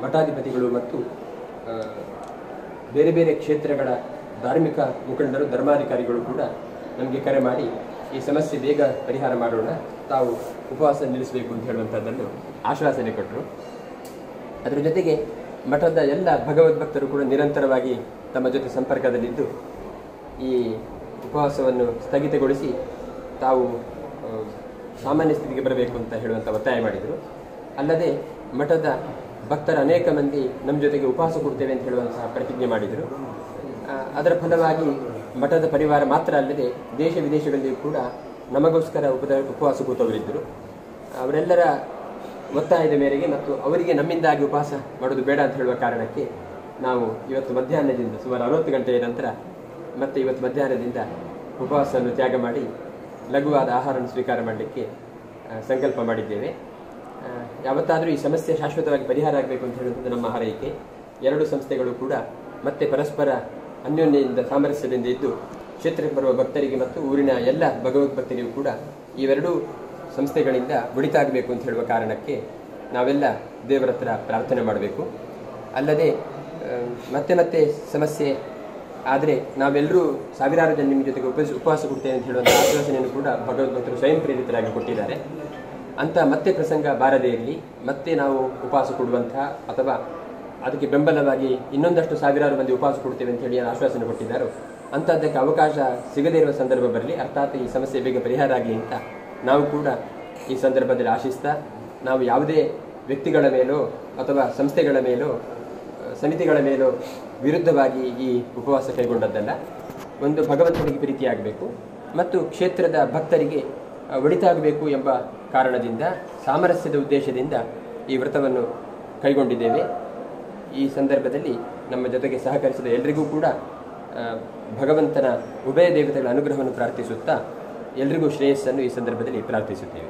ಮಠಾಧಿಪತಿಗಳು ಮತ್ತು ಬೇರೆ ಬೇರೆ ಕ್ಷೇತ್ರಗಳ ಧಾರ್ಮಿಕ ಮುಖಂಡರು, ಧರ್ಮಾಧಿಕಾರಿಗಳು ಕೂಡ ನಮಗೆ ಕರೆ ಮಾಡಿ ಈ ಸಮಸ್ಯೆ ಬೇಗ ಪರಿಹಾರ ಮಾಡೋಣ, ತಾವು ಉಪವಾಸ ನಿಲ್ಲಿಸಬೇಕು ಅಂತ ಹೇಳುವಂಥದ್ದನ್ನು ಆಶ್ವಾಸನೆ ಕೊಟ್ಟರು. ಅದರ ಜೊತೆಗೆ ಮಠದ ಎಲ್ಲ ಭಗವದ್ಭಕ್ತರು ಕೂಡ ನಿರಂತರವಾಗಿ ತಮ್ಮ ಜೊತೆ ಸಂಪರ್ಕದಲ್ಲಿದ್ದು ಈ ಉಪವಾಸವನ್ನು ಸ್ಥಗಿತಗೊಳಿಸಿ ತಾವು ಸಾಮಾನ್ಯ ಸ್ಥಿತಿಗೆ ಬರಬೇಕು ಅಂತ ಹೇಳುವಂಥ ಒತ್ತಾಯ ಮಾಡಿದರು. ಅಲ್ಲದೆ ಮಠದ ಭಕ್ತರ ಅನೇಕ ಮಂದಿ ನಮ್ಮ ಜೊತೆಗೆ ಉಪವಾಸ ಕೊಡ್ತೇವೆ ಅಂತ ಹೇಳುವಂತಹ ಪ್ರತಿಜ್ಞೆ ಮಾಡಿದರು. ಅದರ ಫಲವಾಗಿ ಮಠದ ಪರಿವಾರ ಮಾತ್ರ ಅಲ್ಲದೆ ದೇಶ ವಿದೇಶಗಳಲ್ಲಿಯೂ ಕೂಡ ನಮಗೋಸ್ಕರ ಉಪವಾಸ ಕೂತವರಿದ್ದರು. ಅವರೆಲ್ಲರ ಒತ್ತಾಯದ ಮೇರೆಗೆ ಮತ್ತು ಅವರಿಗೆ ನಮ್ಮಿಂದಾಗಿ ಉಪವಾಸ ಮಾಡೋದು ಬೇಡ ಅಂತ ಹೇಳುವ ಕಾರಣಕ್ಕೆ ನಾವು ಇವತ್ತು ಮಧ್ಯಾಹ್ನದಿಂದ ಸುಮಾರು 60 ಗಂಟೆಯ ನಂತರ ಮತ್ತೆ ಇವತ್ತು ಮಧ್ಯಾಹ್ನದಿಂದ ಉಪವಾಸವನ್ನು ತ್ಯಾಗ ಮಾಡಿ ಲಘುವಾದ ಆಹಾರವನ್ನು ಸ್ವೀಕಾರ ಮಾಡಲಿಕ್ಕೆ ಸಂಕಲ್ಪ ಮಾಡಿದ್ದೇವೆ. ಯಾವತ್ತಾದರೂ ಈ ಸಮಸ್ಯೆ ಶಾಶ್ವತವಾಗಿ ಪರಿಹಾರ ಆಗಬೇಕು ಅಂತ ಹೇಳುವಂಥದ್ದು ನಮ್ಮ ಹಾರೈಕೆ. ಎರಡು ಸಂಸ್ಥೆಗಳು ಕೂಡ ಮತ್ತೆ ಪರಸ್ಪರ ಅನ್ಯೋನ್ಯದಿಂದ ಸಾಮರಸ್ಯದಿಂದ ಇದ್ದು ಕ್ಷೇತ್ರಕ್ಕೆ ಬರುವ ಭಕ್ತರಿಗೆ ಮತ್ತು ಊರಿನ ಎಲ್ಲ ಭಗವದ್ಭಕ್ತರಿಗೂ ಕೂಡ ಇವೆರಡೂ ಸಂಸ್ಥೆಗಳಿಂದ ಒಳಿತಾಗಬೇಕು ಅಂತ ಹೇಳುವ ಕಾರಣಕ್ಕೆ ನಾವೆಲ್ಲ ದೇವರ ಹತ್ರ ಪ್ರಾರ್ಥನೆ ಮಾಡಬೇಕು. ಅಲ್ಲದೆ ಮತ್ತೆ ಮತ್ತೆ ಸಮಸ್ಯೆ ಆದರೆ ನಾವೆಲ್ಲರೂ ಸಾವಿರಾರು ಜನ ನಿಮ್ಮ ಜೊತೆಗೆ ಉಪವಾಸ ಕೊಡ್ತೇವೆ ಅಂತ ಹೇಳುವಂಥ ಆಶ್ವಾಸನೆಯನ್ನು ಕೂಡ ಭಗವದ್ಭಕ್ತರು ಸ್ವಯಂ ಪ್ರೇರಿತರಾಗಿ ಕೊಟ್ಟಿದ್ದಾರೆ. ಅಂತ ಮತ್ತೆ ಪ್ರಸಂಗ ಬಾರದೇ ಇರಲಿ, ಮತ್ತೆ ನಾವು ಉಪವಾಸ ಕೊಡುವಂತಹ ಅಥವಾ ಅದಕ್ಕೆ ಬೆಂಬಲವಾಗಿ ಇನ್ನೊಂದಷ್ಟು ಸಾವಿರಾರು ಮಂದಿ ಉಪವಾಸ ಕೊಡ್ತೇವೆ ಅಂತ ಹೇಳಿ ಆಶ್ವಾಸನೆ ಕೊಟ್ಟಿದ್ದಾರೋ ಅಂಥದ್ದಕ್ಕೆ ಅವಕಾಶ ಸಿಗದೇ ಇರುವ ಸಂದರ್ಭ ಬರಲಿ, ಅರ್ಥಾತ್ ಈ ಸಮಸ್ಯೆ ಬೇಗ ಪರಿಹಾರ ಆಗಲಿ ಅಂತ ನಾವು ಕೂಡ ಈ ಸಂದರ್ಭದಲ್ಲಿ ಆಶಿಸ್ತಾ, ನಾವು ಯಾವುದೇ ವ್ಯಕ್ತಿಗಳ ಮೇಲೋ ಅಥವಾ ಸಂಸ್ಥೆಗಳ ಮೇಲೋ ಸಮಿತಿಗಳ ಮೇಲೋ ವಿರುದ್ಧವಾಗಿ ಈ ಉಪವಾಸ ಕೈಗೊಂಡದ್ದಲ್ಲ. ಒಂದು ಭಗವಂತನಿಗೆ ಪ್ರೀತಿಯಾಗಬೇಕು ಮತ್ತು ಕ್ಷೇತ್ರದ ಭಕ್ತರಿಗೆ ಒಳಿತಾಗಬೇಕು ಎಂಬ ಕಾರಣದಿಂದ, ಸಾಮರಸ್ಯದ ಉದ್ದೇಶದಿಂದ ಈ ವ್ರತವನ್ನು ಕೈಗೊಂಡಿದ್ದೇವೆ. ಈ ಸಂದರ್ಭದಲ್ಲಿ ನಮ್ಮ ಜೊತೆಗೆ ಸಹಕರಿಸಿದ ಎಲ್ಲರಿಗೂ ಕೂಡ ಭಗವಂತನ ಉಭಯ ದೇವತೆಗಳ ಅನುಗ್ರಹವನ್ನು ಪ್ರಾರ್ಥಿಸುತ್ತಾ ಎಲ್ರಿಗೂ ಶ್ರೇಯಸ್ಸನ್ನು ಈ ಸಂದರ್ಭದಲ್ಲಿ ಪ್ರಾರ್ಥಿಸುತ್ತೇವೆ.